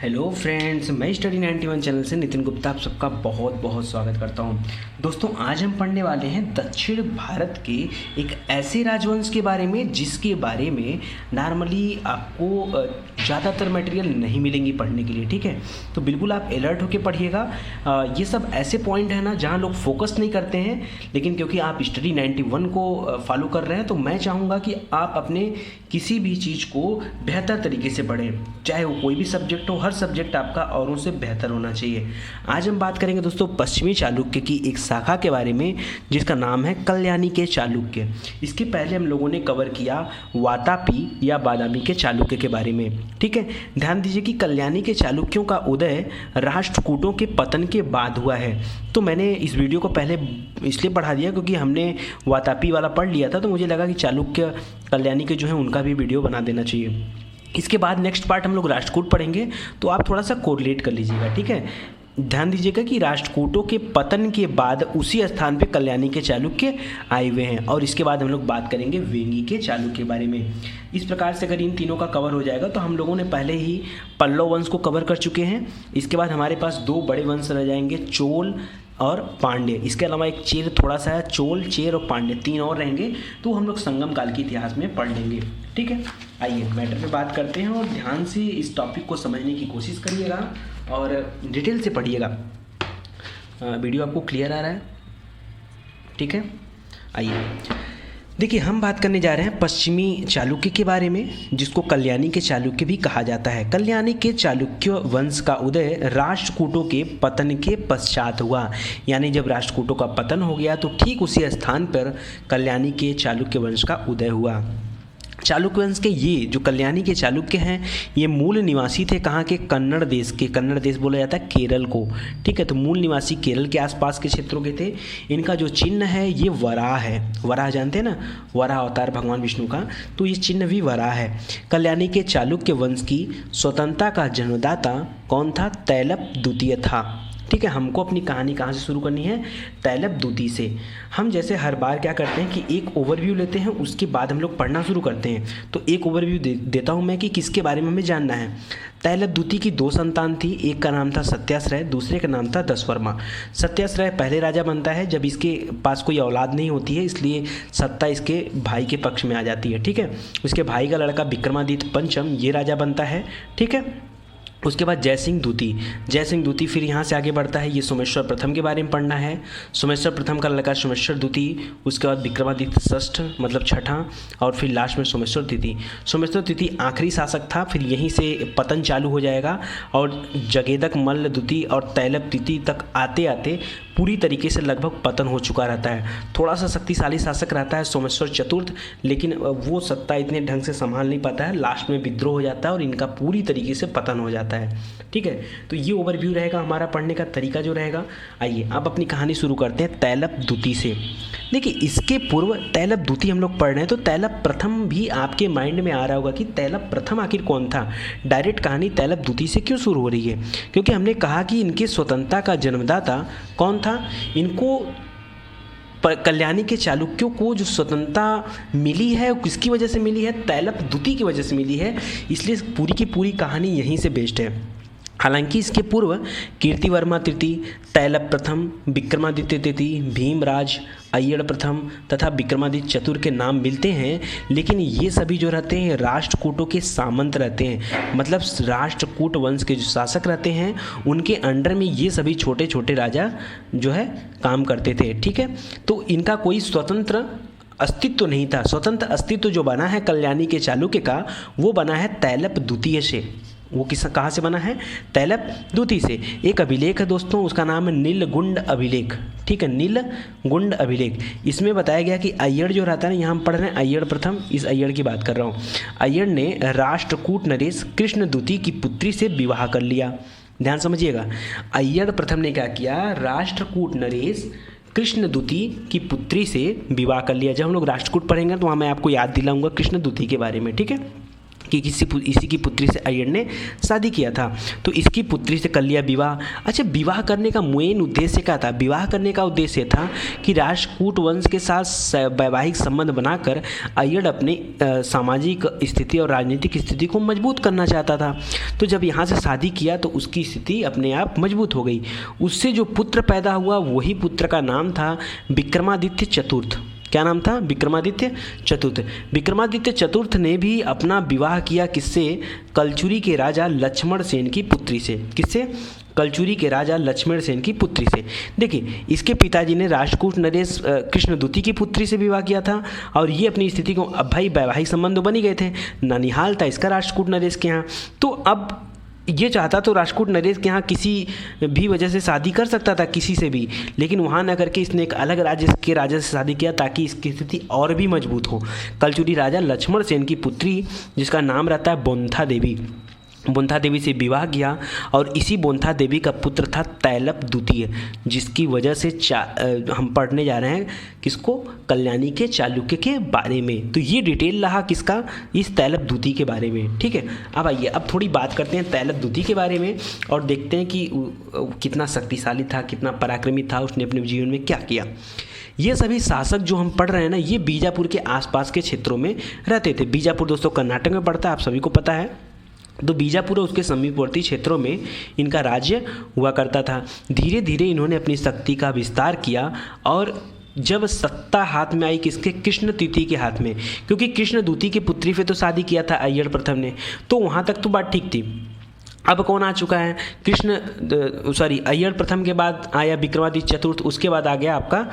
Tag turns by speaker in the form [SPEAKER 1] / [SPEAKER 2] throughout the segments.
[SPEAKER 1] Hello friends, मैं study 91 channel से नितिन गुप्ता आप सबका बहुत बहुत स्वागत करता हूं। दोस्तों, आज हम पढ़ने वाले हैं दक्षिण भारत के एक ऐसे राजवंश के बारे में जिसके बारे में नॉर्मली आपको ज़्यादातर मटेरियल नहीं मिलेंगी पढ़ने के लिए। ठीक है, तो बिल्कुल आप अलर्ट होकर पढ़िएगा। ये सब ऐसे पॉइंट है ना जहाँ लोग फोकस नहीं करते हैं, लेकिन क्योंकि आप स्टडी 91 को फॉलो कर रहे हैं तो मैं चाहूँगा कि आप अपने किसी भी चीज़ को बेहतर तरीके से पढ़ें, चाहे वो कोई भी सब्जेक्ट हो। हर सब्जेक्ट आपका औरों से बेहतर होना चाहिए। आज हम बात करेंगे दोस्तों पश्चिमी चालुक्य की एक शाखा के बारे में जिसका नाम है कल्याणी के चालुक्य। इसके पहले हम लोगों ने कवर किया वातापी या बादामी के चालुक्य के बारे में। ठीक है, ध्यान दीजिए कि कल्याणी के चालुक्यों का उदय राष्ट्रकूटों के पतन के बाद हुआ है। तो मैंने इस वीडियो को पहले इसलिए बढ़ा दिया क्योंकि हमने वातापी वाला पढ़ लिया था, तो मुझे लगा कि चालुक्य कल्याणी के जो है उनका भी वीडियो बना देना चाहिए। इसके बाद नेक्स्ट पार्ट हम लोग राष्ट्रकूट पढ़ेंगे, तो आप थोड़ा सा कोरिलेट कर लीजिएगा। ठीक है, ध्यान दीजिएगा कि राष्ट्रकूटों के पतन के बाद उसी स्थान पे कल्याणी के चालुक्य आए हुए हैं। और इसके बाद हम लोग बात करेंगे वेंगी के चालुक्य के बारे में। इस प्रकार से अगर इन तीनों का कवर हो जाएगा तो हम लोगों ने पहले ही पल्लव वंश को कवर कर चुके हैं। इसके बाद हमारे पास दो बड़े वंश रह जाएंगे, चोल और पांड्य। इसके अलावा एक चेर थोड़ा सा है, चोल, चेर और पांड्य, तीन और रहेंगे, तो हम लोग संगम काल के इतिहास में पढ़ लेंगे। ठीक है, आइए मैटर पे बात करते हैं और ध्यान से इस टॉपिक को समझने की कोशिश करिएगा और डिटेल से पढ़िएगा। वीडियो आपको क्लियर आ रहा है? ठीक है, आइए देखिए, हम बात करने जा रहे हैं पश्चिमी चालुक्य के बारे में जिसको कल्याणी के चालुक्य भी कहा जाता है। कल्याणी के चालुक्य वंश का उदय राष्ट्रकूटों के पतन के पश्चात हुआ, यानी जब राष्ट्रकूटों का पतन हो गया तो ठीक उसी स्थान पर कल्याणी के चालुक्य वंश का उदय हुआ। चालुक्य वंश के ये जो कल्याणी के चालुक्य हैं ये मूल निवासी थे कहाँ के? कन्नड़ देश के। कन्नड़ देश बोला जाता है केरल को। ठीक है, तो मूल निवासी केरल के आसपास के क्षेत्रों के थे। इनका जो चिन्ह है ये वराह है। वराह जानते हैं ना, वराह अवतार भगवान विष्णु का, तो ये चिन्ह भी वराह है। कल्याणी के चालुक्य वंश की स्वतंत्रता का जन्मदाता कौन था? तैलप द्वितीय था। ठीक है, हमको अपनी कहानी कहाँ से शुरू करनी है? तैलप द्वितीय से। हम जैसे हर बार क्या करते हैं कि एक ओवरव्यू लेते हैं, उसके बाद हम लोग पढ़ना शुरू करते हैं। तो एक ओवरव्यू देता हूँ मैं कि किसके बारे में हमें जानना है। तैलप द्वितीय की दो संतान थी, एक का नाम था सत्याश्रय, दूसरे का नाम था दशवर्मा। सत्याश्रय पहले राजा बनता है जब इसके पास कोई औलाद नहीं होती है, इसलिए सत्ता इसके भाई के पक्ष में आ जाती है। ठीक है, उसके भाई का लड़का विक्रमादित्य पंचम ये राजा बनता है। ठीक है, उसके बाद जयसिंह द्वितीय फिर यहाँ से आगे बढ़ता है। ये सोमेश्वर प्रथम के बारे में पढ़ना है। सोमेश्वर प्रथम का लड़का सोमेश्वर द्वितीय, उसके बाद विक्रमादित्य षष्ठ मतलब छठा, और फिर लास्ट में सोमेश्वर द्वितीय। सोमेश्वर द्वितीय आखिरी शासक था, फिर यहीं से पतन चालू हो जाएगा और जगेदक मल्ल द्वितीय और तैलप द्वितीय तक आते आते पूरी तरीके से लगभग पतन हो चुका रहता है। थोड़ा सा शक्तिशाली शासक रहता है सोमेश्वर चतुर्थ, लेकिन वो सत्ता इतने ढंग से संभाल नहीं पाता है, लास्ट में विद्रोह हो जाता है और इनका पूरी तरीके से पतन हो जाता है। ठीक है, तो ये ओवरव्यू रहेगा हमारा पढ़ने का तरीका जो रहेगा। आइए अब अपनी कहानी शुरू करते हैं तैलप द्वितीय से। देखिए, इसके पूर्व तैलप द्वितीय हम लोग पढ़ रहे हैं तो तैलप प्रथम भी आपके माइंड में आ रहा होगा कि तैलप प्रथम आखिर कौन था। डायरेक्ट कहानी तैलप द्वितीय से क्यों शुरू हो रही है? क्योंकि हमने कहा कि इनके स्वतंत्रता का जन्मदाता कौन था। इनको कल्याणी के चालुक्यों को जो स्वतंत्रता मिली है वो किसकी वजह से मिली है? तैलप द्वितीय की वजह से मिली है, इसलिए पूरी की पूरी कहानी यहीं से बेस्ड है। हालांकि इसके पूर्व कीर्तिवर्मा तृतीय, तैलप प्रथम, विक्रमादित्य तृतीय, भीमराज, अय्यड़ प्रथम तथा विक्रमादित्य चतुर्थ के नाम मिलते हैं, लेकिन ये सभी जो रहते हैं राष्ट्रकूटों के सामंत रहते हैं। मतलब राष्ट्रकूट वंश के जो शासक रहते हैं उनके अंडर में ये सभी छोटे छोटे राजा जो है काम करते थे। ठीक है, तो इनका कोई स्वतंत्र अस्तित्व नहीं था। स्वतंत्र अस्तित्व जो बना है कल्याणी के चालुक्य का वो बना है तैलप द्वितीय से। वो कहाँ से बना है? तैलप द्वितीय से। एक अभिलेख है दोस्तों, उसका नाम है नीलगुंड अभिलेख। ठीक है, नीलगुंड अभिलेख। इसमें बताया गया कि अय्यड़ जो रहता है ना, यहाँ हम पढ़ रहे हैं अय्यड़ प्रथम, इस अय्यड़ की बात कर रहा हूँ। अय्यड़ ने राष्ट्रकूट नरेश कृष्ण द्वितीय की पुत्री से विवाह कर लिया। ध्यान समझिएगा, अय्यड़ प्रथम ने क्या किया? राष्ट्रकूट नरेश कृष्ण द्वितीय की पुत्री से विवाह कर लिया। जब हम लोग राष्ट्रकूट पढ़ेंगे तो वहाँ मैं आपको याद दिलाऊंगा कृष्ण द्वितीय के बारे में। ठीक है, कि इसी की पुत्री से अय्यर ने शादी किया था। तो इसकी पुत्री से कर लिया विवाह। अच्छा, विवाह करने का मेन उद्देश्य क्या था? विवाह करने का उद्देश्य था कि राष्ट्रकूट वंश के साथ वैवाहिक संबंध बनाकर अय्यर अपनी सामाजिक स्थिति और राजनीतिक स्थिति को मजबूत करना चाहता था। तो जब यहाँ से शादी किया तो उसकी स्थिति अपने आप मजबूत हो गई। उससे जो पुत्र पैदा हुआ वही पुत्र का नाम था विक्रमादित्य चतुर्थ। क्या नाम था? विक्रमादित्य चतुर्थ। विक्रमादित्य चतुर्थ ने भी अपना विवाह किया किससे? कलचुरी के राजा लक्ष्मण सेन की पुत्री से। किससे? कलचुरी के राजा लक्ष्मण सेन की पुत्री से। देखिए, इसके पिताजी ने राष्ट्रकूट नरेश कृष्णदूती की पुत्री से विवाह किया था और ये अपनी स्थिति को, अब भाई वैवाहिक संबंध बन ही गए थे, ननिहाल था इसका राष्ट्रकूट नरेश के यहाँ, तो अब ये चाहता तो राष्ट्रकूट नरेश के यहाँ किसी भी वजह से शादी कर सकता था किसी से भी, लेकिन वहाँ न करके इसने एक अलग राज्य के राजा से शादी किया ताकि इसकी स्थिति और भी मजबूत हो। कलचुरी राजा लक्ष्मण सेन की पुत्री जिसका नाम रहता है बोंथा देवी, बोंथा देवी से विवाह किया और इसी बोंथा देवी का पुत्र था तैलप द्वितीय, जिसकी वजह से हम पढ़ने जा रहे हैं किसको? कल्याणी के चालुक्य के बारे में। तो ये डिटेल रहा किसका? इस तैलप द्वितीय के बारे में। ठीक है, अब आइए अब थोड़ी बात करते हैं तैलप द्वितीय के बारे में और देखते हैं कि कितना शक्तिशाली था, कितना पराक्रमी था, उसने अपने जीवन में क्या किया। ये सभी शासक जो हम पढ़ रहे हैं ना, ये बीजापुर के आसपास के क्षेत्रों में रहते थे। बीजापुर दोस्तों कर्नाटक में पड़ता है, आप सभी को पता है। तो बीजापुर और उसके समीपवर्ती क्षेत्रों में इनका राज्य हुआ करता था। धीरे धीरे इन्होंने अपनी शक्ति का विस्तार किया और जब सत्ता हाथ में आई किसके? कृष्ण द्वितीय के हाथ में, क्योंकि कृष्ण द्वितीय की पुत्री से तो शादी किया था अय्यर प्रथम ने, तो वहाँ तक तो बात ठीक थी। अब कौन आ चुका है? अय्यर प्रथम के बाद आया विक्रमादित्य चतुर्थ, उसके बाद आ गया आपका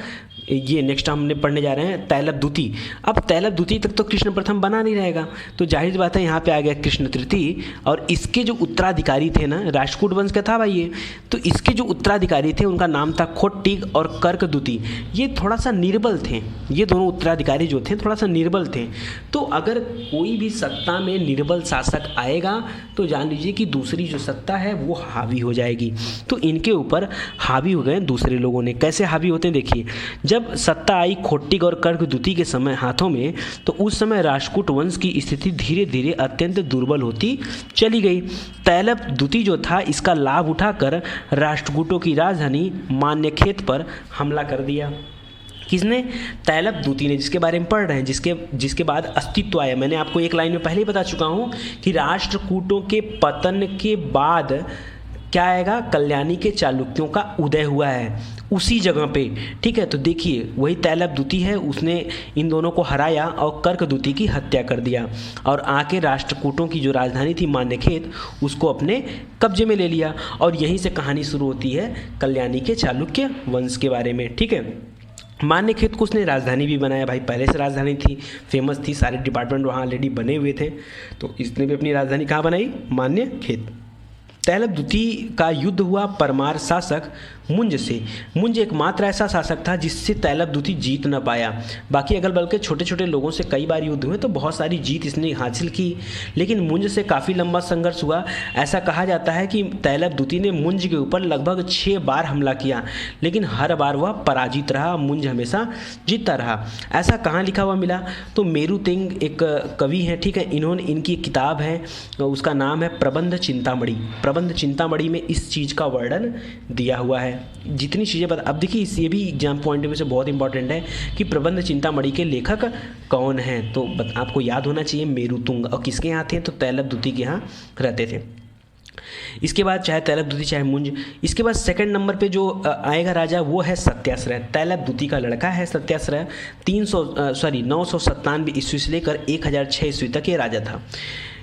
[SPEAKER 1] ये नेक्स्ट हमने पढ़ने जा रहे हैं तैलप द्वितीय। अब तैलप द्वितीय तक तो कृष्ण प्रथम बना नहीं रहेगा, तो जाहिर बात है यहाँ पे आ गया कृष्ण तृतीय। और इसके जो उत्तराधिकारी थे ना, राष्ट्रकूट वंश का था भाई ये, तो इसके जो उत्तराधिकारी थे उनका नाम था खोट्टिग और कर्क द्वितीय। ये थोड़ा सा निर्बल थे, ये दोनों उत्तराधिकारी जो थे थोड़ा सा निर्बल थे। तो अगर कोई भी सत्ता में निर्बल शासक आएगा तो जान लीजिए कि दूसरी जो सत्ता है वो हावी हो जाएगी। तो इनके ऊपर हावी हो गए दूसरे लोगों ने। कैसे हावी होते हैं? देखिए, जब सत्ता आई खोट्टिग और कर्क द्वितीय के समय हाथों में, तो उस समय राष्ट्रकूट वंश की स्थिति धीरे धीरे अत्यंत दुर्बल होती चली गई। तैलप द्वितीय जो था इसका लाभ उठाकर राष्ट्रकूटों की राजधानी मान्यखेत पर हमला कर दिया। किसने? तैलप द्वितीय ने, जिसके बारे में पढ़ रहे हैं, जिसके बाद अस्तित्व आया। मैंने आपको एक लाइन में पहले ही बता चुका हूँ कि राष्ट्रकूटों के पतन के बाद क्या आएगा? कल्याणी के चालुक्यों का उदय हुआ है उसी जगह पे। ठीक है, तो देखिए वही तैलप द्वितीय है, उसने इन दोनों को हराया और कर्क द्वितीय की हत्या कर दिया और आके राष्ट्रकूटों की जो राजधानी थी मान्यखेत उसको अपने कब्जे में ले लिया। और यहीं से कहानी शुरू होती है कल्याणी के चालुक्य वंश के बारे में। ठीक है, मान्यखेत को उसने राजधानी भी बनाया भाई, पहले से राजधानी थी, फेमस थी, सारे डिपार्टमेंट वहाँ ऑलरेडी बने हुए थे, तो इसने भी अपनी राजधानी कहाँ बनाई? मान्यखेत। तैलप द्वितीय का युद्ध हुआ परमार शासक मुंज से। मुंज एकमात्र ऐसा शासक था जिससे तैलप द्वितीय जीत न पाया। बाकी अगल बगल के छोटे छोटे लोगों से कई बार युद्ध हुए तो बहुत सारी जीत इसने हासिल की, लेकिन मुंज से काफ़ी लंबा संघर्ष हुआ। ऐसा कहा जाता है कि तैलप द्वितीय ने मुंज के ऊपर लगभग 6 बार हमला किया, लेकिन हर बार वह पराजित रहा, मुंज हमेशा जीतता रहा। ऐसा कहाँ लिखा हुआ मिला? तो मेरू तेंग एक कवि हैं, ठीक है, इनकी किताब है, उसका नाम है प्रबंध चिंतामणि। प्रबंध चिंतामणि में इस चीज़ का वर्णन दिया हुआ है। जितनी चीज़ें अब देखिए, ये भी एग्जाम पॉइंट ऑफ व्यू से बहुत इंपॉर्टेंट है कि प्रबंध चिंतामणि के लेखक कौन हैं, तो आपको याद होना चाहिए मेरुतुंग। और किसके यहाँ थे? तो तैलप द्वितीय के यहाँ रहते थे। इसके बाद चाहे तैलप द्वितीय चाहे मुंज। इसके बाद सेकंड नंबर पे जो आएगा राजा वो है सत्याश्रय। तैलप द्वितीय का लड़का है सत्याश्रय। 997 ईस्वी से लेकर 1006 ईस्वी तक ये राजा था।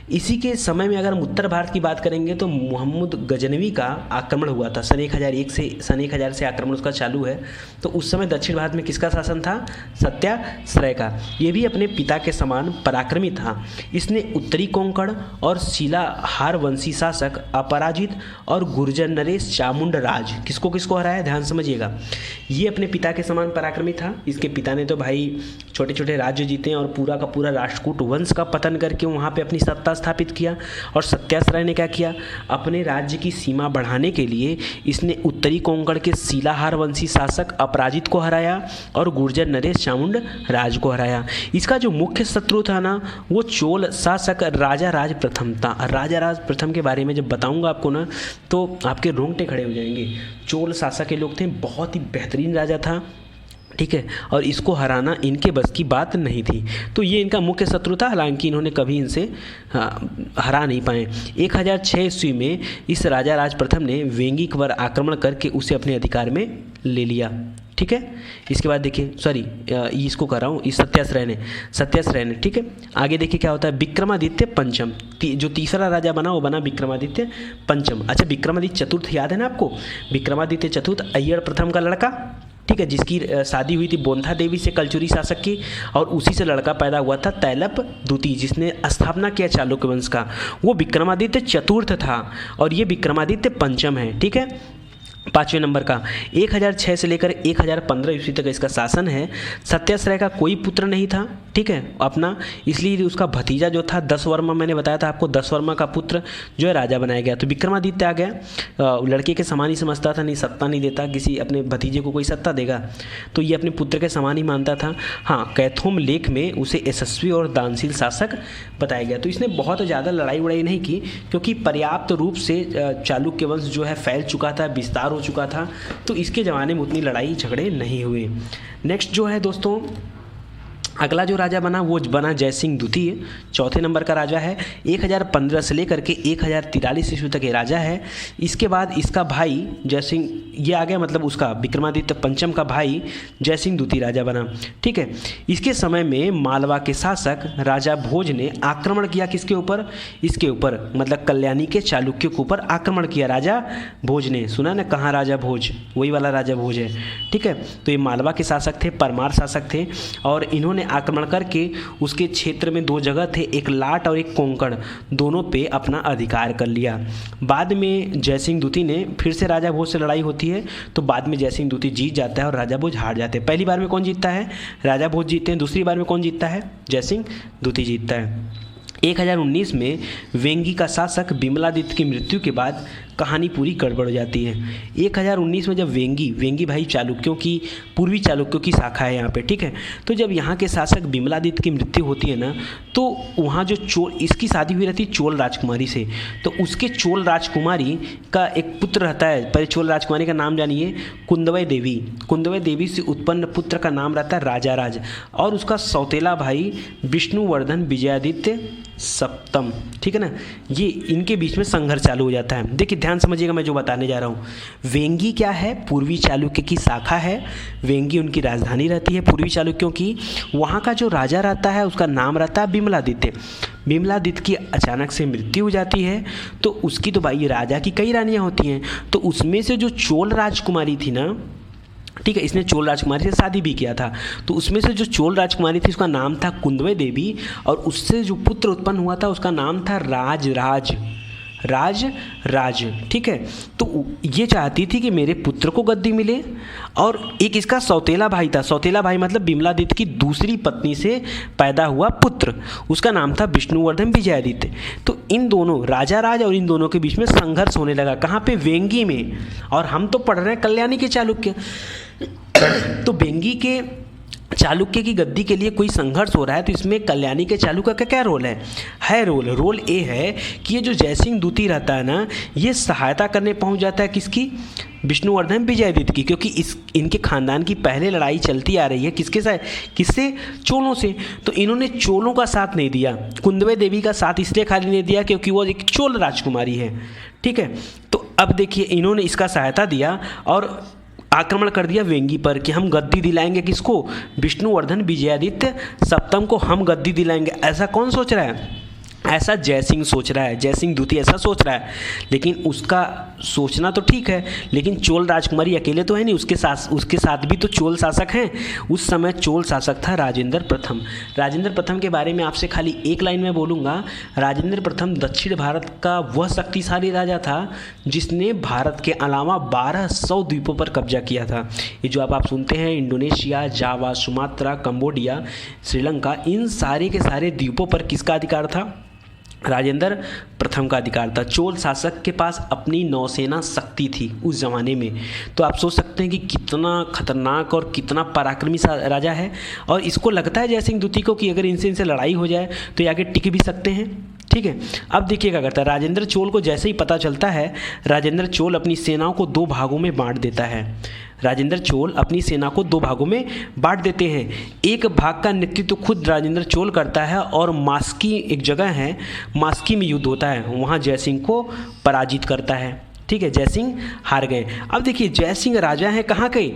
[SPEAKER 1] इसी के समय में अगर हम उत्तर भारत की बात करेंगे तो मोहम्मद गजनवी का आक्रमण हुआ था सन 1000 से आक्रमण उसका चालू है। तो उस समय दक्षिण भारत में किसका शासन था? सत्याश्रय का। ये भी अपने पिता के समान पराक्रमी था। इसने उत्तरी कोंकण और शिलाहार वंशी शासक अपराजित और गुर्जर नरेश चामुंड राज किसको हराया? ध्यान समझिएगा, ये अपने पिता के समान पराक्रमी था। इसके पिता ने तो भाई छोटे छोटे राज्य जीते और पूरा का पूरा राष्ट्रकूट वंश का पतन करके वहाँ पे अपनी सत्ता स्थापित किया। और सत्याग्रह राय ने क्या किया, अपने राज्य की सीमा बढ़ाने के लिए इसने उत्तरी कोंकण के शिलाहार वंशी शासक अपराजित को हराया और गुर्जर नरेश चामुंड राज को हराया। इसका जो मुख्य शत्रु था ना, वो चोल शासक राजा राज प्रथम था। राजा राज प्रथम के बारे में जब बताऊंगा आपको ना, तो आपके रोंगटे खड़े हो जाएंगे। चोल शासक के लोग थे, बहुत ही बेहतरीन राजा था, ठीक है, और इसको हराना इनके बस की बात नहीं थी। तो ये इनका मुख्य शत्रु था, हालांकि इन्होंने कभी इनसे हरा नहीं पाए। 1006 ईस्वी में इस राजा राज प्रथम ने वेंगी पर आक्रमण करके उसे अपने अधिकार में ले लिया, ठीक है। इसके बाद देखिए, सॉरी इसको कर रहा हूँ, इस सत्याग्रह ने, ठीक है। आगे देखिए क्या होता है, विक्रमादित्य पंचम, जो तीसरा राजा बना वो बना विक्रमादित्य पंचम। अच्छा, विक्रमादित्य चतुर्थ याद है ना आपको? विक्रमादित्य चतुर्थ अय्यर प्रथम का लड़का, ठीक है, जिसकी शादी हुई थी बोंथा देवी से, कलचुरी शासक की, और उसी से लड़का पैदा हुआ था तैलप द्वितीय, जिसने स्थापना किया चालुक्य वंश का। वो विक्रमादित्य चतुर्थ था और ये विक्रमादित्य पंचम है, ठीक है। 5वें नंबर का 1006 से लेकर 1015 ईस्वी तक इसका शासन है। सत्याग्रह राय का कोई पुत्र नहीं था, ठीक है, अपना, इसलिए उसका भतीजा जो था दशवर्मा, मैंने बताया था आपको, दशवर्मा का पुत्र जो है राजा बनाया गया। तो विक्रमादित्य आ गया, लड़के के समान ही समझता था, नहीं सत्ता नहीं देता, किसी अपने भतीजे को कोई सत्ता देगा, तो ये अपने पुत्र के समान ही मानता था। हाँ, कैथोम लेख में उसे यशस्वी और दानशील शासक बताया गया। तो इसने बहुत ज़्यादा लड़ाई वड़ाई नहीं की, क्योंकि पर्याप्त रूप से चालुक्य वंश जो है फैल चुका था, विस्तार हो चुका था, तो इसके ज़माने में उतनी लड़ाई झगड़े नहीं हुए। नेक्स्ट जो है दोस्तों, अगला जो राजा बना वो बना जयसिंह द्वितीय, चौथे नंबर का राजा है। 1015 से लेकर के 1043 ईस्वी तक ये राजा है। इसके बाद इसका भाई जयसिंह, ये आ गया, मतलब उसका विक्रमादित्य पंचम का भाई जयसिंह द्वितीय राजा बना, ठीक है। इसके समय में मालवा के शासक राजा भोज ने आक्रमण किया, किसके ऊपर? इसके ऊपर, मतलब कल्याणी के चालुक्यों के ऊपर आक्रमण किया राजा भोज ने। सुना ना, कहाँ राजा भोज, वही वाला राजा भोज है, ठीक है। तो ये मालवा के शासक थे, परमार शासक थे, और इन्होंने आक्रमण करके उसके क्षेत्र में दो जगह थे, एक लाट और एक कोंकण, दोनों पे अपना अधिकार कर लिया। बाद में जयसिंह द्वितीय ने फिर से राजा भोज से लड़ाई होती है, तो बाद में जयसिंह द्वितीय जीत जाता है और राजा भोज हार जाते हैं। पहली बार में कौन जीतता है? राजा भोज जीतते हैं। दूसरी बार में कौन जीतता है? जयसिंह द्वितीय जीतता है। 1019 में वेंगी का शासक विमलादित्य की मृत्यु के बाद कहानी पूरी गड़बड़ हो जाती है। 1019 में जब वेंगी भाई चालुक्यों की, पूर्वी चालुक्यों की शाखा है यहाँ पे, ठीक है। तो जब यहाँ के शासक विमलादित्य की मृत्यु होती है ना, तो वहाँ जो इसकी शादी हुई रहती है चोल राजकुमारी से, तो उसके चोल राजकुमारी का एक पुत्र रहता है। पहले चोल राजकुमारी का नाम जानिए, कुंदवय देवी। कुंदवय देवी से उत्पन्न पुत्र का नाम रहता है राजाराज, और उसका सौतेला भाई विष्णुवर्धन विजयादित्य सप्तम, ठीक है ना। ये इनके बीच में संघर्ष चालू हो जाता है। देखिए ध्यान समझिएगा मैं जो बताने जा रहा हूँ। वेंगी क्या है? पूर्वी चालुक्य की शाखा है। वेंगी उनकी राजधानी रहती है पूर्वी चालुक्यों की। वहाँ का जो राजा रहता है उसका नाम रहता है विमलादित्य। विमलादित्य की अचानक से मृत्यु हो जाती है, तो उसकी तो भाई राजा की कई रानियाँ होती हैं, तो उसमें से जो चोल राजकुमारी थी ना, ठीक है, इसने चोल राजकुमारी से शादी भी किया था, तो उसमें से जो चोल राजकुमारी थी उसका नाम था कुंदवय देवी, और उससे जो पुत्र उत्पन्न हुआ था उसका नाम था राज, ठीक है। तो ये चाहती थी कि मेरे पुत्र को गद्दी मिले, और एक इसका सौतेला भाई था। सौतेला भाई मतलब विमलादित्य की दूसरी पत्नी से पैदा हुआ पुत्र, उसका नाम था विष्णुवर्धन विजयादित्य। तो इन दोनों राजा राज और इन दोनों के बीच में संघर्ष होने लगा। कहाँ पे? वेंगी में। और हम तो पढ़ रहे हैं कल्याणी के चालुक्य, तो वेंगी के चालुक्य की गद्दी के लिए कोई संघर्ष हो रहा है, तो इसमें कल्याणी के चालुक्य का क्या रोल है? रोल ये है कि ये जो जयसिंह द्वितीय रहता है ना, ये सहायता करने पहुंच जाता है किसकी? विष्णुवर्धन विजयादित्य की, क्योंकि इनके खानदान की पहले लड़ाई चलती आ रही है किसके साथ? किससे? चोलों से। तो इन्होंने चोलों का साथ नहीं दिया, कुंदवय देवी का साथ इसलिए खाली नहीं दिया क्योंकि वो एक चोल राजकुमारी है, ठीक है। तो अब देखिए इन्होंने इसका सहायता दिया और आक्रमण कर दिया वेंगी पर कि हम गद्दी दिलाएंगे किसको? विष्णुवर्धन विजयादित्य सप्तम को हम गद्दी दिलाएंगे। ऐसा कौन सोच रहा है? ऐसा जयसिंह सोच रहा है, जयसिंह द्वितीय ऐसा सोच रहा है। लेकिन उसका सोचना तो ठीक है, लेकिन चोल राजकुमारी अकेले तो है नहीं, उसके साथ भी तो चोल शासक हैं। उस समय चोल शासक था राजेंद्र प्रथम। राजेंद्र प्रथम के बारे में आपसे खाली एक लाइन में बोलूँगा। राजेंद्र प्रथम दक्षिण भारत का वह शक्तिशाली राजा था जिसने भारत के अलावा 1200 द्वीपों पर कब्जा किया था। ये जो आप सुनते हैं इंडोनेशिया, जावा, सुमात्रा, कंबोडिया, श्रीलंका, इन सारे के सारे द्वीपों पर किसका अधिकार था? राजेंद्र प्रथम का अधिकार था। चोल शासक के पास अपनी नौसेना शक्ति थी उस ज़माने में। तो आप सोच सकते हैं कि कितना खतरनाक और कितना पराक्रमी राजा है। और इसको लगता है जयसिंह द्वितीय को कि अगर इनसे लड़ाई हो जाए तो ये आगे टिक भी सकते हैं। ठीक है, अब देखिए क्या करता है। राजेंद्र चोल को जैसे ही पता चलता है, राजेंद्र चोल अपनी सेनाओं को 2 भागों में बांट देता है। राजेंद्र चोल अपनी सेना को 2 भागों में बांट देते हैं। एक भाग का नेतृत्व खुद राजेंद्र चोल करता है और मास्की एक जगह है, मास्की में युद्ध होता है, वहाँ जयसिंह को पराजित करता है। ठीक है, जयसिंह हार गए। अब देखिए जयसिंह राजा हैं कहाँ के?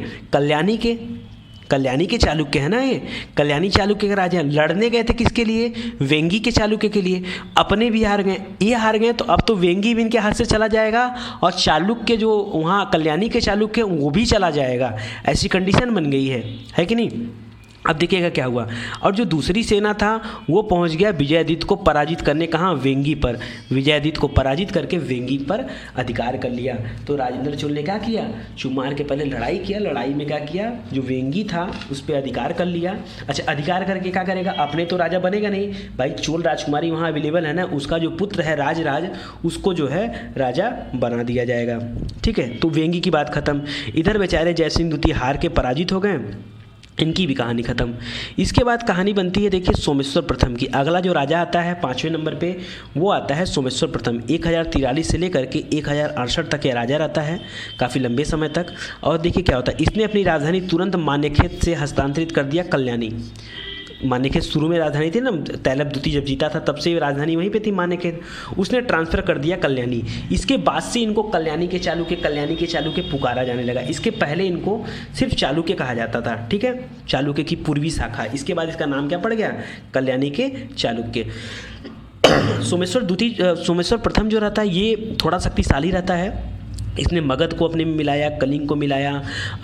[SPEAKER 1] कल्याणी के चालुक्य है ना। ये कल्याणी चालुक्य के राजा लड़ने गए थे किसके लिए? वेंगी के चालुक्य के लिए। अपने भी हार गए, ये हार गए, तो अब तो वेंगी भी इनके हाथ से चला जाएगा और चालुक्य जो वहाँ कल्याणी के चालुक्य वो भी चला जाएगा। ऐसी कंडीशन बन गई है कि नहीं। अब देखिएगा क्या हुआ। और जो दूसरी सेना था वो पहुंच गया विजयादित्य को पराजित करने, कहाँ? वेंगी पर। विजयादित्य को पराजित करके वेंगी पर अधिकार कर लिया। तो राजेंद्र चोल ने क्या किया? चुमार के पहले लड़ाई किया। लड़ाई में क्या किया? जो वेंगी था उस पर अधिकार कर लिया। अच्छा, अधिकार करके क्या करेगा? अपने तो राजा बनेगा नहीं भाई, चोल राजकुमारी वहाँ अवेलेबल है ना, उसका जो पुत्र है राज उसको जो है राजा बना दिया जाएगा। ठीक है, तो वेंगी की बात खत्म। इधर बेचारे जयसिंह द्वितीय हार के पराजित हो गए, इनकी भी कहानी खत्म। इसके बाद कहानी बनती है देखिए सोमेश्वर प्रथम की। अगला जो राजा आता है 5वें नंबर पे वो आता है सोमेश्वर प्रथम। 1043 से लेकर के 1068 तक यह राजा रहता है, काफ़ी लंबे समय तक। और देखिए क्या होता है, इसने अपनी राजधानी तुरंत मान्यखेत से हस्तांतरित कर दिया कल्याणी। मान्यखेत शुरू में राजधानी थी ना, तैलप द्वितीय जब जीता था तब से राजधानी वहीं पे थी मान्यखेत, उसने ट्रांसफ़र कर दिया कल्याणी। इसके बाद से इनको कल्याणी के चालुक्य पुकारा जाने लगा। इसके पहले इनको सिर्फ चालुक्य कहा जाता था। ठीक है, चालुक्य की पूर्वी शाखा। इसके बाद इसका नाम क्या पड़ गया? कल्याणी के चालुक्य। सोमेश्वर प्रथम जो रहता है ये थोड़ा शक्तिशाली रहता है। इसने मगध को अपने में मिलाया, कलिंग को मिलाया,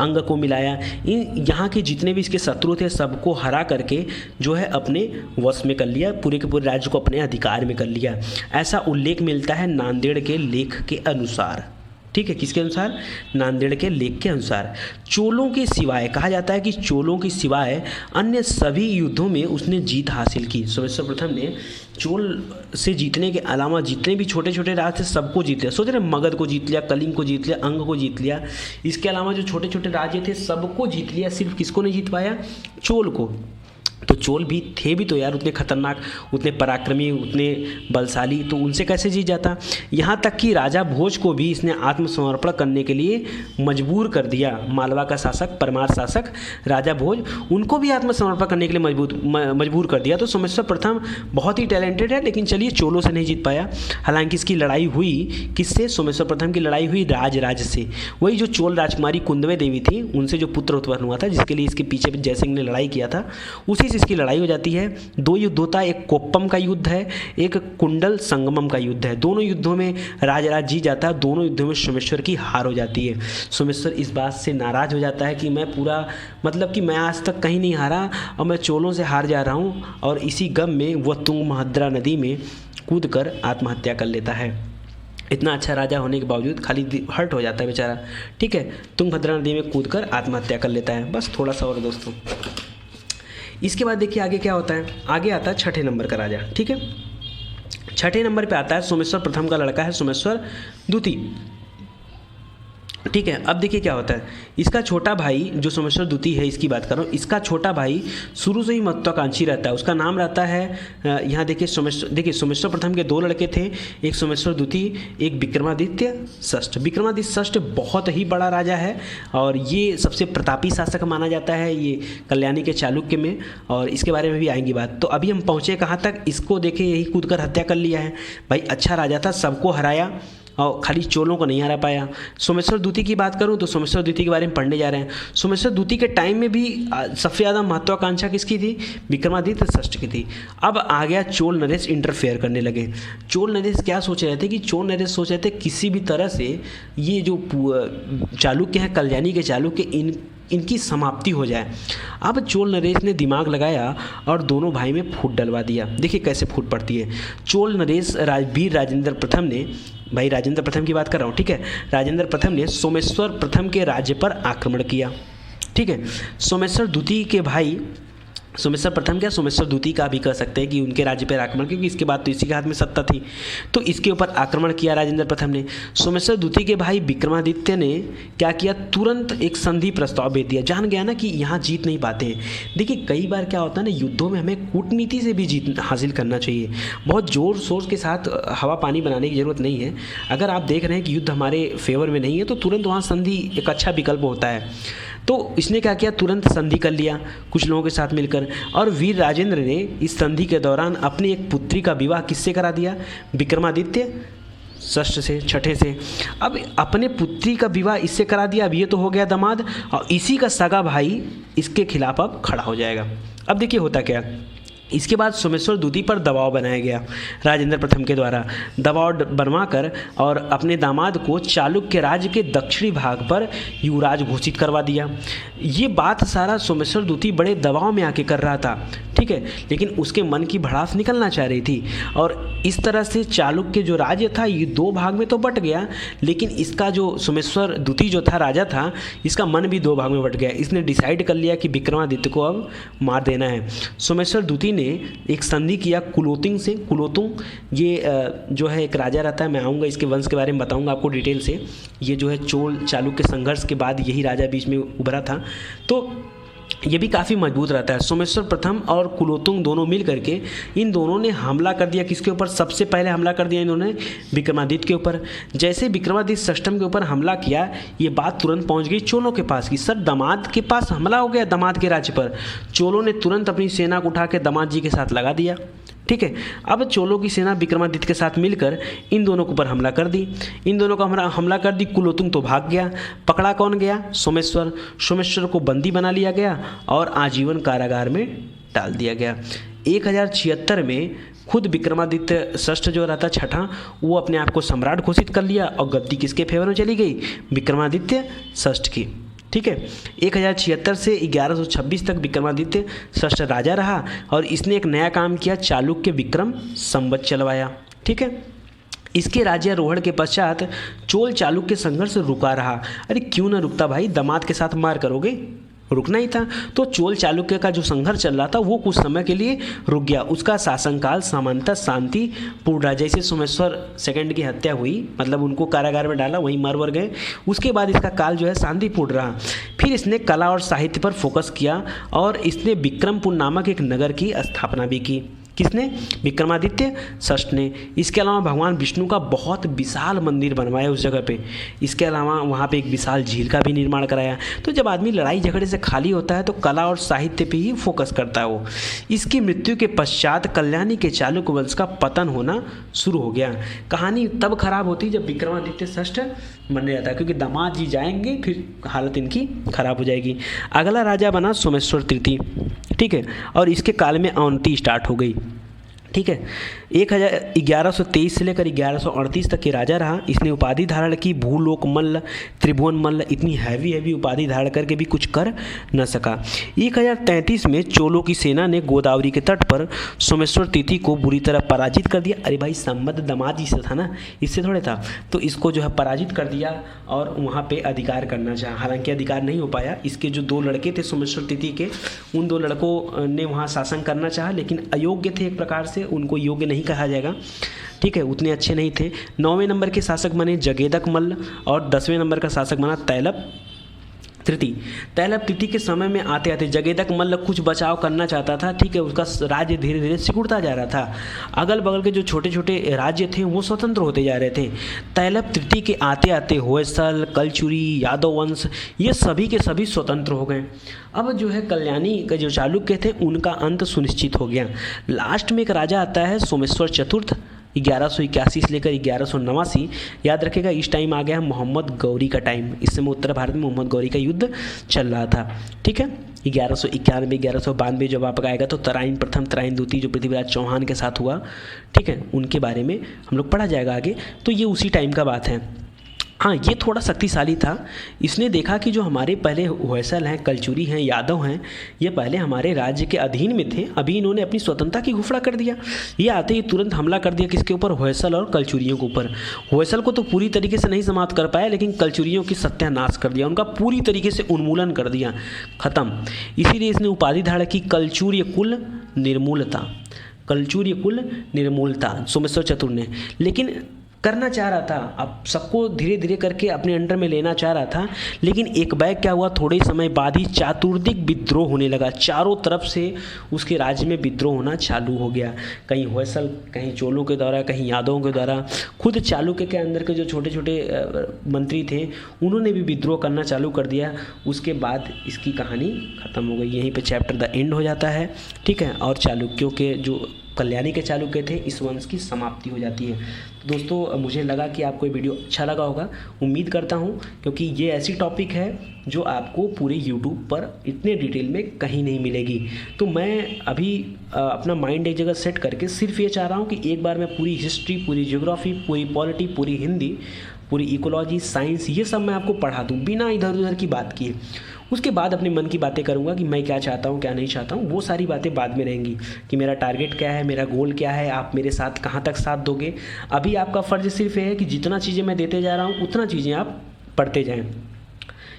[SPEAKER 1] अंग को मिलाया। इन यहाँ के जितने भी इसके शत्रु थे सबको हरा करके जो है अपने वश में कर लिया, पूरे के पूरे राज्य को अपने अधिकार में कर लिया। ऐसा उल्लेख मिलता है नांदेड़ के लेख के अनुसार। ठीक है, किसके अनुसार? नांदेड़ के लेख के अनुसार। चोलों के सिवाय कहा जाता है कि चोलों के सिवाय अन्य सभी युद्धों में उसने जीत हासिल की। सोमेश्वर प्रथम ने चोल से जीतने के अलावा जितने भी छोटे छोटे राज्य थे सबको जीत लिया। सोच रहे, मगध को जीत लिया, कलिंग को जीत लिया, अंग को जीत लिया। इसके अलावा जो छोटे छोटे राज्य थे सबको जीत लिया, सिर्फ किसको नहीं जीत पाया? चोल को। तो चोल भी थे भी तो यार उतने खतरनाक, उतने पराक्रमी, उतने बलशाली, तो उनसे कैसे जीत जाता। यहाँ तक कि राजा भोज को भी इसने आत्मसमर्पण करने के लिए मजबूर कर दिया। मालवा का शासक, परमार शासक राजा भोज, उनको भी आत्मसमर्पण करने के लिए मजबूर कर दिया। तो सोमेश्वर प्रथम बहुत ही टैलेंटेड है, लेकिन चलिए चोलों से नहीं जीत पाया। हालांकि इसकी लड़ाई हुई किससे? सोमेश्वर प्रथम की लड़ाई हुई राज से। वही जो चोल राजकुमारी कुंदवे देवी थी उनसे जो पुत्र उत्पन्न हुआ था, जिसके लिए इसके पीछे जयसिंह ने लड़ाई किया था, उसी से इसकी लड़ाई हो जाती है। 2 युद्ध होता है, एक कोप्पम का युद्ध है, एक कुंडल संगमम का युद्ध है। दोनों युद्धों में राज जीत जाता है, दोनों युद्धों में सोमेश्वर की हार हो जाती है। सोमेश्वर इस बात से नाराज हो जाता है कि मैं पूरा मतलब कि मैं आज तक कहीं नहीं हारा और मैं चोलों से हार जा रहा हूँ, और इसी गम में वह तुंगभद्रा नदी में कूदकर आत्महत्या कर लेता है। इतना अच्छा राजा होने के बावजूद खाली हर्ट हो जाता है बेचारा। ठीक है, तुंगभद्रा नदी में कूदकर आत्महत्या कर लेता है। बस थोड़ा सा और दोस्तों, इसके बाद देखिए आगे क्या होता है। आगे आता है 6ठे नंबर का राजा। ठीक है, 6ठे नंबर पे आता है सोमेश्वर प्रथम का लड़का है सोमेश्वर द्वितीय। ठीक है, अब देखिए क्या होता है। इसका छोटा भाई जो सोमेश्वर द्वितीय है, इसकी बात कर रहा हूँ, इसका छोटा भाई शुरू से ही महत्वाकांक्षी रहता है। उसका नाम रहता है यहाँ देखिए सोमेश्वर प्रथम के 2 लड़के थे, एक सोमेश्वर द्वितीय, एक विक्रमादित्य षष्ठ। विक्रमादित्य षष्ठ बहुत ही बड़ा राजा है और ये सबसे प्रतापी शासक माना जाता है ये कल्याणी के चालुक्य में, और इसके बारे में भी आएंगी बात। तो अभी हम पहुँचे कहाँ तक, इसको देखिए यही कूदकर हत्या कर लिया है। भाई अच्छा राजा था, सबको हराया और खाली चोलों को नहीं हरा पाया। सोमेश्वर द्वितीय की बात करूं तो सोमेश्वर द्वितीय के बारे में पढ़ने जा रहे हैं। सोमेश्वर द्वितीय के टाइम में भी सबसे ज़्यादा महत्वाकांक्षा किसकी थी? विक्रमादित्य षष्ठ की थी। अब आ गया चोल नरेश इंटरफेयर करने लगे। चोल नरेश क्या सोच रहे थे कि चोल नरेश सोच रहे थे किसी भी तरह से ये जो चालुक्य हैं, कल्याणी के चालुक्य, इनकी समाप्ति हो जाए। अब चोल नरेश ने दिमाग लगाया और दोनों भाई में फूट डलवा दिया। देखिए कैसे फूट पड़ती है। चोल नरेश वीर राजेंद्र प्रथम ने, भाई राजेंद्र प्रथम की बात कर रहा हूँ, ठीक है, राजेंद्र प्रथम ने सोमेश्वर प्रथम के राज्य पर आक्रमण किया। ठीक है, सोमेश्वर द्वितीय के भाई सोमेश्वर प्रथम क्या सोमेश्वर द्वितीय का भी कह सकते हैं कि उनके राज्य पर आक्रमण, क्योंकि इसके बाद तो इसी के हाथ में सत्ता थी, तो इसके ऊपर आक्रमण किया राजेंद्र प्रथम ने। सोमेश्वर द्वितीय के भाई विक्रमादित्य ने क्या किया, तुरंत एक संधि प्रस्ताव भेज दिया। जान गया ना कि यहाँ जीत नहीं पाते हैं। देखिए कई बार क्या होता है ना, युद्धों में हमें कूटनीति से भी जीत हासिल करना चाहिए, बहुत जोर शोर के साथ हवा पानी बनाने की जरूरत नहीं है। अगर आप देख रहे हैं कि युद्ध हमारे फेवर में नहीं है तो तुरंत वहाँ संधि एक अच्छा विकल्प होता है। तो इसने क्या किया, तुरंत संधि कर लिया कुछ लोगों के साथ मिलकर, और वीर राजेंद्र ने इस संधि के दौरान अपनी एक पुत्री का विवाह किससे करा दिया, विक्रमादित्य षष्ठ से, छठे से। अब अपने पुत्री का विवाह इससे करा दिया, अब ये तो हो गया दामाद, और इसी का सगा भाई इसके खिलाफ अब खड़ा हो जाएगा। अब देखिए होता क्या, इसके बाद सोमेश्वर द्वितीय पर दबाव बनाया गया राजेंद्र प्रथम के द्वारा, दबाव बनवाकर और अपने दामाद को चालुक्य राज्य के दक्षिणी भाग पर युवराज घोषित करवा दिया। ये बात सारा सोमेश्वर द्वितीय बड़े दबाव में आके कर रहा था, ठीक है, लेकिन उसके मन की भड़ास निकलना चाह रही थी, और इस तरह से चालुक्य जो राज्य था ये दो भाग में तो बट गया, लेकिन इसका जो सोमेश्वर द्वितीय जो था राजा था, इसका मन भी दो भाग में बट गया। इसने डिसाइड कर लिया कि विक्रमादित्य को अब मार देना है। सोमेश्वर द्वितीय ने एक संधि किया कुलोतुंग से। कुलोतुंग ये जो है एक राजा रहता है, मैं आऊँगा इसके वंश के बारे में बताऊँगा आपको डिटेल से। ये जो है चोल चालुक्य संघर्ष के बाद यही राजा बीच में उभरा था, तो ये भी काफ़ी मजबूत रहता है। सोमेश्वर प्रथम और कुलोतुंग दोनों मिल करके इन दोनों ने हमला कर दिया। किसके ऊपर, सबसे पहले हमला कर दिया इन्होंने विक्रमादित्य के ऊपर। जैसे विक्रमादित्य षष्ठम के ऊपर हमला किया, ये बात तुरंत पहुंच गई चोलों के पास कि सर दामाद के पास हमला हो गया, दामाद के राज्य पर। चोलों ने तुरंत अपनी सेना को उठा के दामाद जी के साथ लगा दिया, ठीक है। अब चोलों की सेना विक्रमादित्य के साथ मिलकर इन दोनों के ऊपर हमला कर दी, इन दोनों का हमला कर दी। कुलोतुंग तो भाग गया, पकड़ा कौन गया, सोमेश्वर। सोमेश्वर को बंदी बना लिया गया और आजीवन कारागार में डाल दिया गया। 1076 में खुद विक्रमादित्य षष्ठ जो रहता छठा, वो अपने आप को सम्राट घोषित कर लिया और गद्दी किसके फेवर में चली गई, विक्रमादित्य षष्ठ की, ठीक है। 1076 से 1126 तक विक्रमादित्य षष्ठ राजा रहा और इसने एक नया काम किया, चालुक्य विक्रम संवत चलवाया, ठीक है। इसके राज्यारोहण के पश्चात चोल चालुक्य संघर्ष रुका रहा। अरे क्यों ना रुकता भाई, दामाद के साथ मार करोगे, रुकना ही था। तो चोल चालुक्य का जो संघर्ष चल रहा था वो कुछ समय के लिए रुक गया। उसका शासनकाल सामान्यतः शांतिपूर्ण रहा। जैसे सोमेश्वर सेकंड की हत्या हुई, मतलब उनको कारागार में डाला, वहीं मर गए, उसके बाद इसका काल जो है शांतिपूर्ण रहा। फिर इसने कला और साहित्य पर फोकस किया और इसने विक्रमपुर नामक एक नगर की स्थापना भी की। किसने, विक्रमादित्य षष्ठ ने। इसके अलावा भगवान विष्णु का बहुत विशाल मंदिर बनवाया उस जगह पे। इसके अलावा वहाँ पे एक विशाल झील का भी निर्माण कराया। तो जब आदमी लड़ाई झगड़े से खाली होता है तो कला और साहित्य पे ही फोकस करता है वो। इसकी मृत्यु के पश्चात कल्याणी के चालुक्य वंश का पतन होना शुरू हो गया। कहानी तब खराब होती जब विक्रमादित्य षष्ठ मरने जाता है, क्योंकि दामाद जी जाएंगे फिर हालत इनकी खराब हो जाएगी। अगला राजा बना सोमेश्वर तृतीय, ठीक है, और इसके काल में अवनति स्टार्ट हो गई, ठीक है। 1123 से लेकर 1138 तक के राजा रहा। इसने उपाधि धारण की भूलोक मल्ल, त्रिभुवन मल्ल, इतनी हैवी उपाधि धारण करके भी कुछ कर न सका। 1033 में चोलों की सेना ने गोदावरी के तट पर सोमेश्वर तृतीय को बुरी तरह पराजित कर दिया। अरे भाई संबंध दामाद जी से था ना, इससे थोड़े था, तो इसको जो है पराजित कर दिया और वहाँ पे अधिकार करना चाहा। हालांकि अधिकार नहीं हो पाया। इसके जो दो लड़के थे सोमेश्वर तृतीय के, उन दो लड़कों ने वहाँ शासन करना चाहा, लेकिन अयोग्य थे एक प्रकार से, उनको योग्य नहीं कहा जाएगा, ठीक है, उतने अच्छे नहीं थे। 9वें नंबर के शासक बने जगेदक मल्ल और 10वें नंबर का शासक बना तैलप तृतीय। तैलप तृतीय के समय में आते आते जगेदक मल्ल कुछ बचाव करना चाहता था, ठीक है, उसका राज्य धीरे धीरे सिकुड़ता जा रहा था। अगल बगल के जो छोटे छोटे राज्य थे वो स्वतंत्र होते जा रहे थे। तैलप तृतीय के आते आते होयसल, कलचुरी, यादव वंश, ये सभी के सभी स्वतंत्र हो गए। अब जो है कल्याणी के जो चालुक्य थे उनका अंत सुनिश्चित हो गया। लास्ट में एक राजा आता है सोमेश्वर चतुर्थ, 1181 से लेकर 1189। याद रखेगा इस टाइम आ गया मोहम्मद गौरी का टाइम। इस समय उत्तर भारत में मोहम्मद गौरी का युद्ध चल रहा था, ठीक है। 1191 1192 जब आपका आएगा तो तराइन प्रथम तराइन द्वितीय जो पृथ्वीराज चौहान के साथ हुआ, ठीक है, उनके बारे में हम लोग पढ़ा जाएगा आगे। तो ये उसी टाइम का बात है। हाँ, ये थोड़ा शक्तिशाली था। इसने देखा कि जो हमारे पहले होयसल हैं, कलचुरी हैं, यादव हैं, ये पहले हमारे राज्य के अधीन में थे, अभी इन्होंने अपनी स्वतंत्रता की घोषणा कर दिया। ये आते ही तुरंत हमला कर दिया किसके ऊपर? होयसल और कलचुरियों के ऊपर। होयसल को तो पूरी तरीके से नहीं समाप्त कर पाया, लेकिन कलचुरियों की सत्यानाश कर दिया, उनका पूरी तरीके से उन्मूलन कर दिया, खत्म। इसीलिए इसने उपाधि धारण की कलचुर्य कुल निर्मूलता, कलचुर्य कुल निर्मूलता सोमेश्वर चतुर ने। लेकिन करना चाह रहा था, अब सबको धीरे धीरे करके अपने अंडर में लेना चाह रहा था, लेकिन एक बैग क्या हुआ, थोड़े समय बाद ही चातुर्दिक विद्रोह होने लगा। चारों तरफ से उसके राज्य में विद्रोह होना चालू हो गया, कहीं होयसल, कहीं चोलों के द्वारा, कहीं यादवों के द्वारा। खुद चालुक्य के अंदर के जो छोटे छोटे मंत्री थे उन्होंने भी विद्रोह करना चालू कर दिया। उसके बाद इसकी कहानी ख़त्म हो गई, यहीं पर चैप्टर द एंड हो जाता है, ठीक है। और चालुक्यों के जो कल्याणी के चालुक्य थे, इस वंश की समाप्ति हो जाती है। तो दोस्तों, मुझे लगा कि आपको ये वीडियो अच्छा लगा होगा, उम्मीद करता हूँ, क्योंकि ये ऐसी टॉपिक है जो आपको पूरे यूट्यूब पर इतने डिटेल में कहीं नहीं मिलेगी। तो मैं अभी अपना माइंड एक जगह सेट करके सिर्फ ये चाह रहा हूँ कि एक बार मैं पूरी हिस्ट्री, पूरी ज्योग्राफी, पूरी पॉलिटी, पूरी हिंदी, पूरी इकोलॉजी, साइंस, ये सब मैं आपको पढ़ा दूँ बिना इधर उधर की बात किए। उसके बाद अपने मन की बातें करूँगा कि मैं क्या चाहता हूँ, क्या नहीं चाहता हूँ, वो सारी बातें बाद में रहेंगी कि मेरा टारगेट क्या है, मेरा गोल क्या है, आप मेरे साथ कहाँ तक साथ दोगे। अभी आपका फ़र्ज़ सिर्फ ये है कि जितना चीज़ें मैं देते जा रहा हूँ उतना चीज़ें आप पढ़ते जाएँ।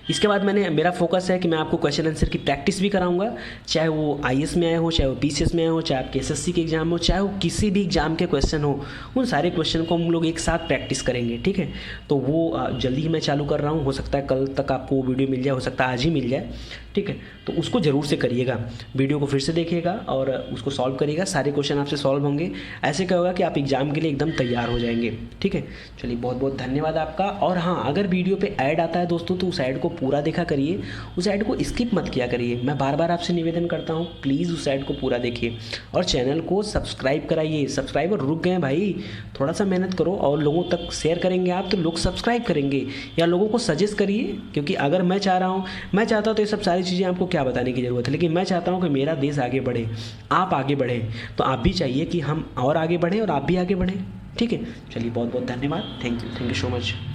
[SPEAKER 1] इसके बाद मेरा फोकस है कि मैं आपको क्वेश्चन आंसर की प्रैक्टिस भी कराऊंगा, चाहे वो आईएएस में आए हो, चाहे वो पीसीएस में आए हो, चाहे आपके एसएससी के एग्जाम हो, चाहे वो किसी भी एग्जाम के क्वेश्चन हो, उन सारे क्वेश्चन को हम लोग एक साथ प्रैक्टिस करेंगे, ठीक है। तो वो जल्दी ही मैं चालू कर रहा हूँ, हो सकता है कल तक आपको वो वीडियो मिल जाए, हो सकता है आज ही मिल जाए, ठीक है। तो उसको ज़रूर से करिएगा, वीडियो को फिर से देखिएगा और उसको सॉल्व करिएगा, सारे क्वेश्चन आपसे सॉल्व होंगे। ऐसे क्या होगा कि आप एग्जाम के लिए एकदम तैयार हो जाएंगे, ठीक है। चलिए, बहुत बहुत धन्यवाद आपका। और हाँ, अगर वीडियो पे ऐड आता है दोस्तों तो उस ऐड को पूरा देखा करिए, उस ऐड को स्किप मत किया करिए। मैं बार बार आपसे निवेदन करता हूँ, प्लीज़ उस ऐड को पूरा देखिए और चैनल को सब्सक्राइब कराइए। सब्सक्राइबर रुक गए भाई, थोड़ा सा मेहनत करो और लोगों तक शेयर करेंगे आप तो लोग सब्सक्राइब करेंगे, या लोगों को सजेस्ट करिए। क्योंकि अगर मैं चाहता तो ये सब सारी चीज़ें आपको क्या बताने की ज़रूरत है, लेकिन मैं चाहता हूँ कि मेरा देश आगे बढ़े, आप आगे बढ़ें, तो आप भी चाहिए कि हम और आगे बढ़ें और आप भी आगे बढ़ें, ठीक है। चलिए, बहुत बहुत धन्यवाद, थैंक यू सो मच।